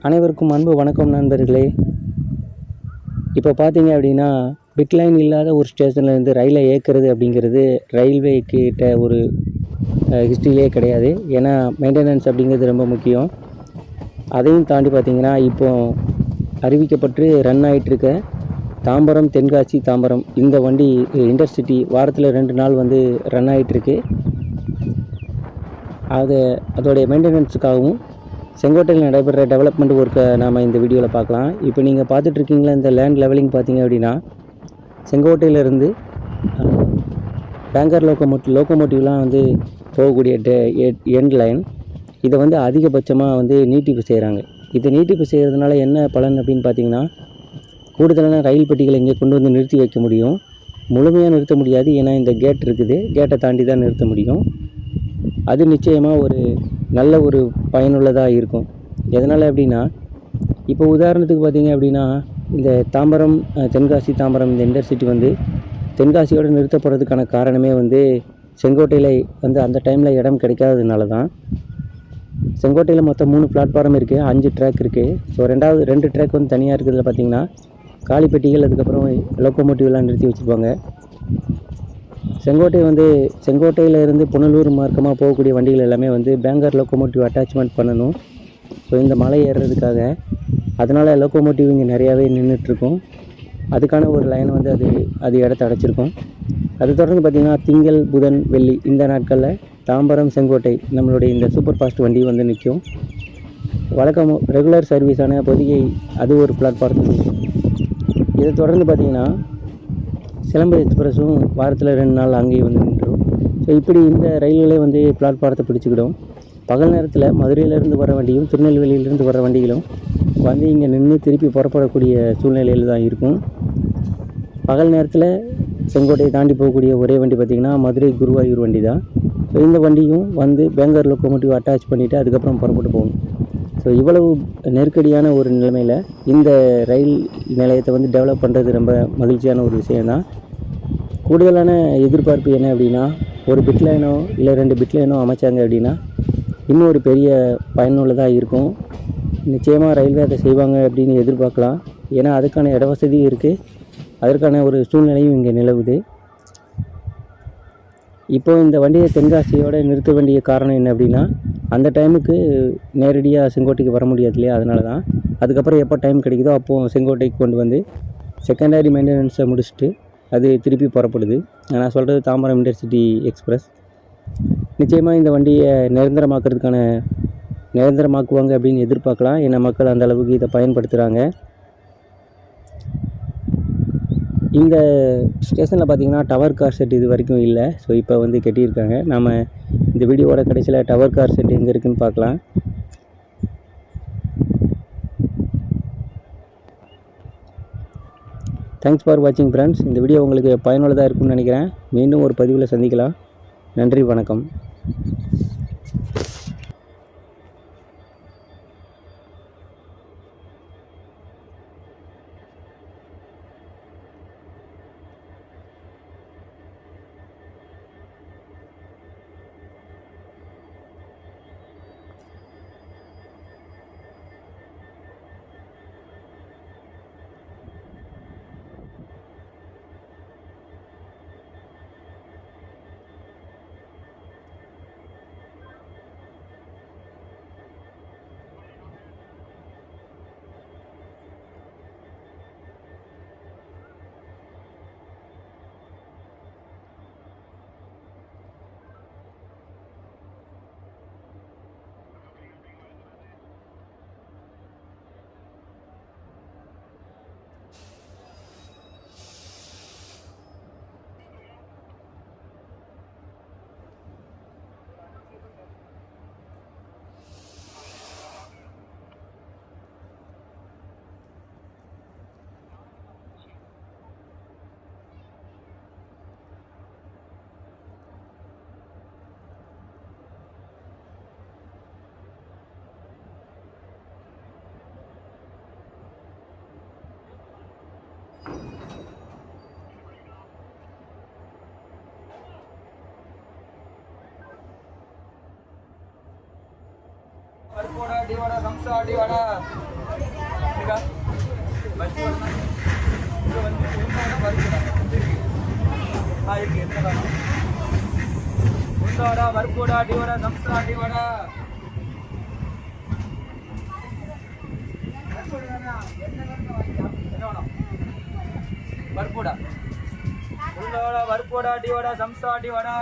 அனைவருக்கும் அன்பு வணக்கம் நண்பர்களே. இப்போ பார்த்தீங்க அப்படின்னா, பிட் லைன் இல்லாத ஒரு ஸ்டேஷன்லேருந்து ரயிலை இயக்குறது அப்படிங்கிறது ரயில்வே கிட்ட ஒரு ஹிஸ்ட்ரியிலே கிடையாது. ஏன்னா மெயின்டெனன்ஸ் அப்படிங்கிறது ரொம்ப முக்கியம். அதையும் தாண்டி பார்த்தீங்கன்னா, இப்போ அறிவிக்கப்பட்டு ரன் ஆகிட்டுருக்க தாம்பரம் தென்காசி தாம்பரம் இந்த வண்டி இன்டர்சிட்டி வாரத்தில் 2 நாள் வந்து ரன் ஆகிட்டுருக்கு. அதோடைய மெயின்டெனன்ஸுக்காகவும் செங்கோட்டையில் நடைபெற டெவலப்மெண்ட் ஒர்க்கை நாம் இந்த வீடியோவில் பார்க்கலாம். இப்போ நீங்கள் பார்த்துட்ருக்கீங்களா, இந்த லேண்ட் லெவலிங் பார்த்தீங்க அப்படின்னா செங்கோட்டையிலேருந்து பேங்கர் லோக்கோமோட்டிவ்லாம் வந்து போகக்கூடிய எண்ட் லைன் இதை வந்து அதிகபட்சமாக வந்து நீட்டிப்பு செய்கிறாங்க. இதை நீட்டிப்பு செய்கிறதுனால என்ன பலன் அப்படின்னு பார்த்தீங்கன்னா, கூடுதலான ரயில் பெட்டிகளை இங்கே கொண்டு வந்து நிறுத்தி வைக்க முடியும். முழுமையாக நிறுத்த முடியாது, ஏன்னா இந்த கேட் இருக்குது, கேட்டை தாண்டி தான் நிறுத்த முடியும். அது நிச்சயமாக ஒரு நல்ல ஒரு பயனுள்ளதாக இருக்கும். எதனால் அப்படின்னா, இப்போ உதாரணத்துக்கு பார்த்தீங்க அப்படின்னா, இந்த தாம்பரம் தென்காசி தாம்பரம் இந்த இன்டர்சிட்டி வந்து தென்காசியோடு நிறுத்தப்படுறதுக்கான காரணமே வந்து செங்கோட்டையில் வந்து அந்த டைமில் இடம் கிடைக்காததுனால தான். செங்கோட்டையில் மொத்தம் 3 பிளாட்ஃபார்ம் இருக்குது, 5 ட்ராக் இருக்குது. ஸோ 2 ட்ராக் வந்து தனியாக இருக்கிறதுல பார்த்திங்கன்னா காலிப்பெட்டிகள், அதுக்கப்புறம் லோக்கோமோட்டிவ்லாம் நிறுத்தி வச்சுருப்பாங்க. செங்கோட்டையிலேருந்து புனலூர் மார்க்கமாக போகக்கூடிய வண்டிகள் எல்லாமே வந்து பேங்கர் லோக்கோமோட்டிவ் அட்டாச்மெண்ட் பண்ணணும். ஸோ இந்த மலை ஏறுறதுக்காக அதனால் லோக்கோமோட்டிவ் இங்கே நிறையாவே நின்றுட்டுருக்கும். அதுக்கான ஒரு லைனை வந்து அது இடத்த அடைச்சிருக்கும். அது தொடர்ந்து பார்த்திங்கன்னா திங்கள் புதன் வெள்ளி இந்த நாட்களில் தாம்பரம் செங்கோட்டை நம்மளுடைய இந்த சூப்பர் ஃபாஸ்ட் வண்டி வந்து நிற்கும். வழக்கம் ரெகுலர் சர்வீஸான பொதிகை அது ஒரு பிளாட்ஃபார்ம். இதை தொடர்ந்து பார்த்திங்கன்னா சிலம்பு எக்ஸ்பிரஸும் வாரத்தில் 2 நாள் அங்கேயும் வந்து நின்றுடும். ஸோ இப்படி இந்த ரயில்களே வந்து பிளாட்ஃபாரத்தை பிடிச்சிக்கிடும். பகல் நேரத்தில் மதுரையிலேருந்து வர வண்டியும் திருநெல்வேலியிலேருந்து வர வண்டிகளும் வந்து இங்கே நின்று திருப்பி புறப்படக்கூடிய சூழ்நிலையில் தான் இருக்கும். பகல் நேரத்தில் செங்கோட்டையை தாண்டி போகக்கூடிய ஒரே வண்டி பார்த்திங்கன்னா மதுரை குருவாயூர் வண்டி தான். ஸோ இந்த வண்டியும் வந்து பேங்கர் லோக்கோமோட்டிவ் அட்டாச் பண்ணிவிட்டு அதுக்கப்புறம் புறப்பட்டு போகணும். ஸோ இவ்வளவு நெருக்கடியான ஒரு நிலைமையில் இந்த ரயில் நிலையத்தை வந்து டெவலப் பண்ணுறது ரொம்ப மகிழ்ச்சியான ஒரு விஷயந்தான். கூடுதலான எதிர்பார்ப்பு என்ன அப்படின்னா, ஒரு பிட் லைனோ இல்லை 2 பிட் லைனோ அமைச்சாங்க அப்படின்னா இன்னும் ஒரு பெரிய பயனுள்ளதாக இருக்கும். நிச்சயமாக ரயில்வே அதை செய்வாங்க அப்படின்னு எதிர்பார்க்கலாம். ஏன்னா அதுக்கான இட வசதியும் இருக்குது, அதற்கான ஒரு சூழ்நிலையும் இங்கே நிலவுது. இப்போ இந்த வண்டியை தென்காசியோடு நிறுத்த வேண்டிய காரணம் என்ன அப்படின்னா, அந்த டைமுக்கு நேரடியாக செங்கோட்டைக்கு வர முடியாது இல்லையா, அதனால தான். அதுக்கப்புறம் எப்போ டைம் கிடைக்குதோ அப்போது செங்கோட்டைக்கு கொண்டு வந்து செகண்டரி மெயின்டெனன்ஸை முடிச்சுட்டு அது திருப்பி புறப்படுது. நான் சொல்கிறது தாம்பரம் இன்டர்சிட்டி எக்ஸ்பிரஸ். நிச்சயமாக இந்த வண்டியை நிரந்தரமாக்குவாங்க அப்படின்னு எதிர்பார்க்கலாம். ஏன்னா மக்கள் அந்த அளவுக்கு இதை பயன்படுத்துகிறாங்க. இந்த ஸ்டேஷனில் பார்த்திங்கன்னா டவர் கார் செட் இது வரைக்கும் இல்லை. ஸோ இப்போ வந்து கட்டியிருக்காங்க. நாம் இந்த வீடியோவோட கடைசியில் டவர் கார் செட் எங்கே இருக்குதுன்னு பார்க்கலாம். தேங்க்ஸ் ஃபார் வாட்சிங் ஃப்ரெண்ட்ஸ். இந்த வீடியோ உங்களுக்கு பயனுள்ளதாக இருக்கும்னு நினைக்கிறேன். மீண்டும் ஒரு பதிவில் சந்திக்கலாம். நன்றி, வணக்கம். வறுப்போடா டிவாடா சம்சா டிவாடா இருக்கா பஜ்ஜி இங்கே வந்து உண்டாடா வறுப்போடா இருக்கு இருக்கு எத்தனை காணும் உண்டாடா வறுப்போடா டிவாடா சம்சா டிவாடா என்ன வேணும் வறுப்போடா உண்டாடா வறுப்போடா டிவாடா சம்சா டிவாடா